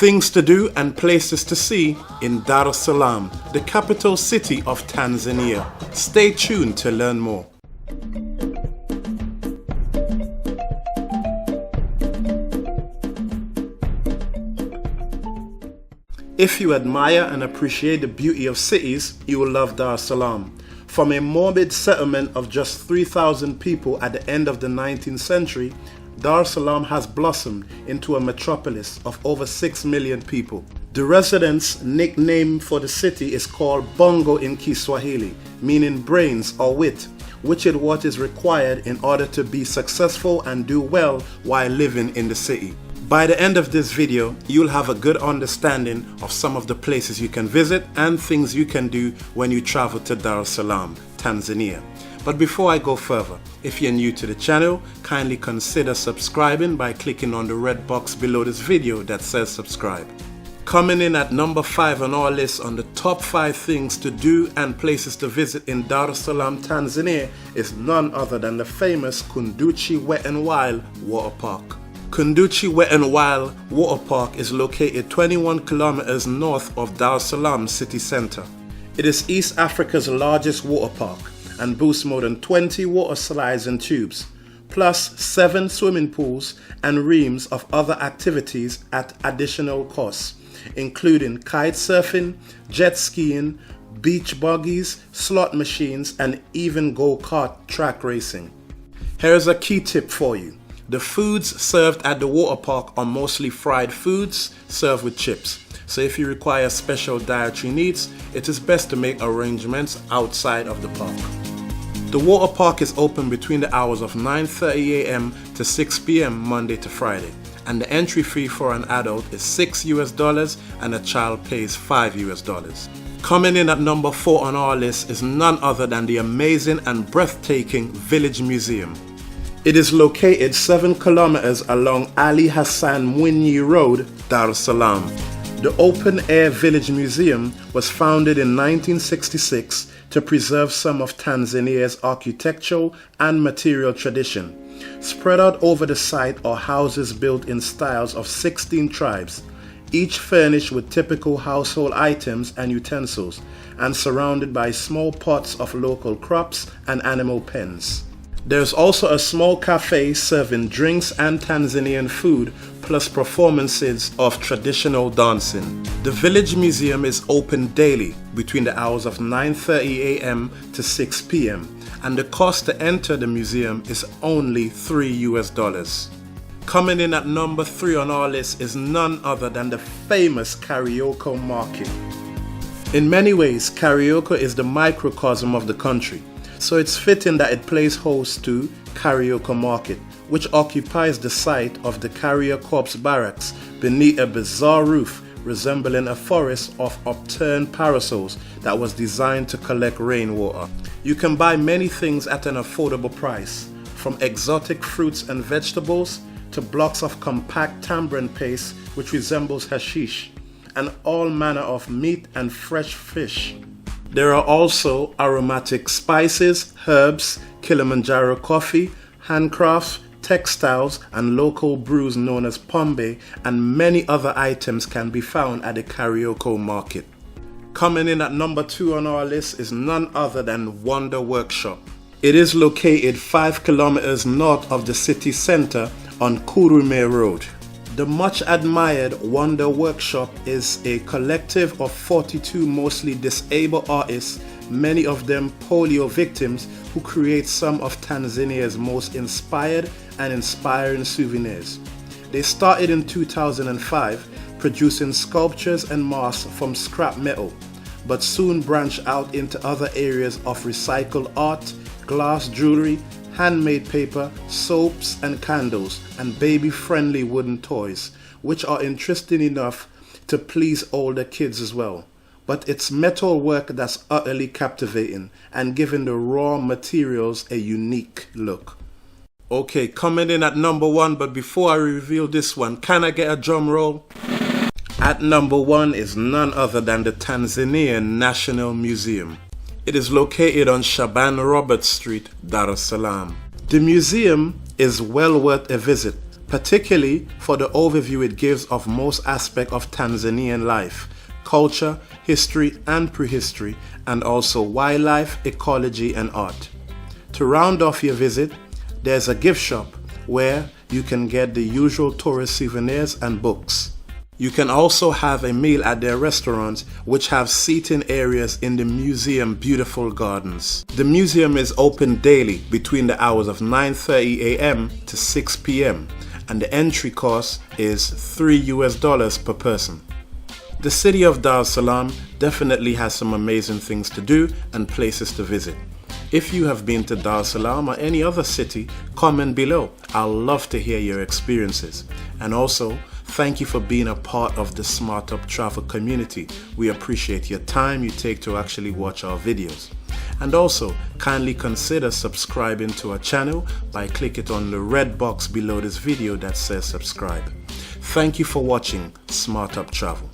Things to do and places to see in Dar es Salaam, the capital city of Tanzania. Stay tuned to learn more. If you admire and appreciate the beauty of cities, you will love Dar es Salaam. From a morbid settlement of just 3,000 people at the end of the 19th century, Dar es Salaam has blossomed into a metropolis of over 6 million people. The residents' nickname for the city is called Bongo in Kiswahili, meaning brains or wit, which is what is required in order to be successful and do well while living in the city. By the end of this video, you'll have a good understanding of some of the places you can visit and things you can do when you travel to Dar es Salaam, Tanzania. But before I go further, if you're new to the channel, kindly consider subscribing by clicking on the red box below this video that says subscribe. Coming in at number 5 on our list on the top 5 things to do and places to visit in Dar es Salaam, Tanzania is none other than the famous Kunduchi Wet and Wild Water Park. Kunduchi Wet and Wild Water Park is located 21 kilometers north of Dar es Salaam city center. It is East Africa's largest water park and boasts more than 20 water slides and tubes, plus 7 swimming pools and reams of other activities at additional costs, including kite surfing, jet skiing, beach buggies, slot machines, and even go-kart track racing. Here's a key tip for you. The foods served at the water park are mostly fried foods served with chips. So if you require special dietary needs, it is best to make arrangements outside of the park. The water park is open between the hours of 9:30 a.m. to 6 p.m. Monday to Friday, and the entry fee for an adult is $6 and a child pays $5. Coming in at number 4 on our list is none other than the amazing and breathtaking Village Museum. It is located 7 kilometers along Ali Hassan Mwinyi Road, Dar es Salaam. The open-air Village Museum was founded in 1966 to preserve some of Tanzania's architectural and material tradition. Spread out over the site are houses built in styles of 16 tribes, each furnished with typical household items and utensils, and surrounded by small pots of local crops and animal pens. There's also a small cafe serving drinks and Tanzanian food, plus performances of traditional dancing. The Village Museum is open daily between the hours of 9:30 a.m. to 6 p.m. and the cost to enter the museum is only $3. Coming in at number 3 on our list is none other than the famous Kariokoo Market. In many ways, Kariokoo is the microcosm of the country. So it's fitting that it plays host to Kariokoo Market, which occupies the site of the Kariakoo barracks beneath a bizarre roof resembling a forest of upturned parasols that was designed to collect rainwater. You can buy many things at an affordable price, from exotic fruits and vegetables to blocks of compact tamarind paste which resembles hashish, and all manner of meat and fresh fish. There are also aromatic spices, herbs, Kilimanjaro coffee, handcrafts, textiles, and local brews known as pombe, and many other items can be found at the Kariokoo Market. Coming in at number 2 on our list is none other than Wonder Workshop. It is located 5 kilometers north of the city center on Kurume Road. The much admired Wonder Workshop is a collective of 42 mostly disabled artists, many of them polio victims, who create some of Tanzania's most inspired and inspiring souvenirs. They started in 2005 producing sculptures and masks from scrap metal, but soon branched out into other areas of recycled art, glass jewelry, handmade paper, soaps and candles, and baby-friendly wooden toys, which are interesting enough to please older kids as well. But it's metal work that's utterly captivating and giving the raw materials a unique look. Okay, coming in at number 1, but before I reveal this one, can I get a drum roll? At number 1 is none other than the Tanzanian National Museum. It is located on Shaban Roberts Street, Dar es Salaam. The museum is well worth a visit, particularly for the overview it gives of most aspects of Tanzanian life, culture, history and prehistory, and also wildlife, ecology and art. To round off your visit, there's a gift shop where you can get the usual tourist souvenirs and books. You can also have a meal at their restaurants, which have seating areas in the museum beautiful gardens. The museum is open daily between the hours of 9:30 a.m. to 6 p.m. and the entry cost is $3 per person. The city of Dar es Salaam definitely has some amazing things to do and places to visit. If you have been to Dar es Salaam or any other city, comment below. I'll love to hear your experiences. And also, thank you for being a part of the Smart Up Travel community. We appreciate your time you take to actually watch our videos. And also, kindly consider subscribing to our channel by clicking on the red box below this video that says subscribe. Thank you for watching Smart Up Travel.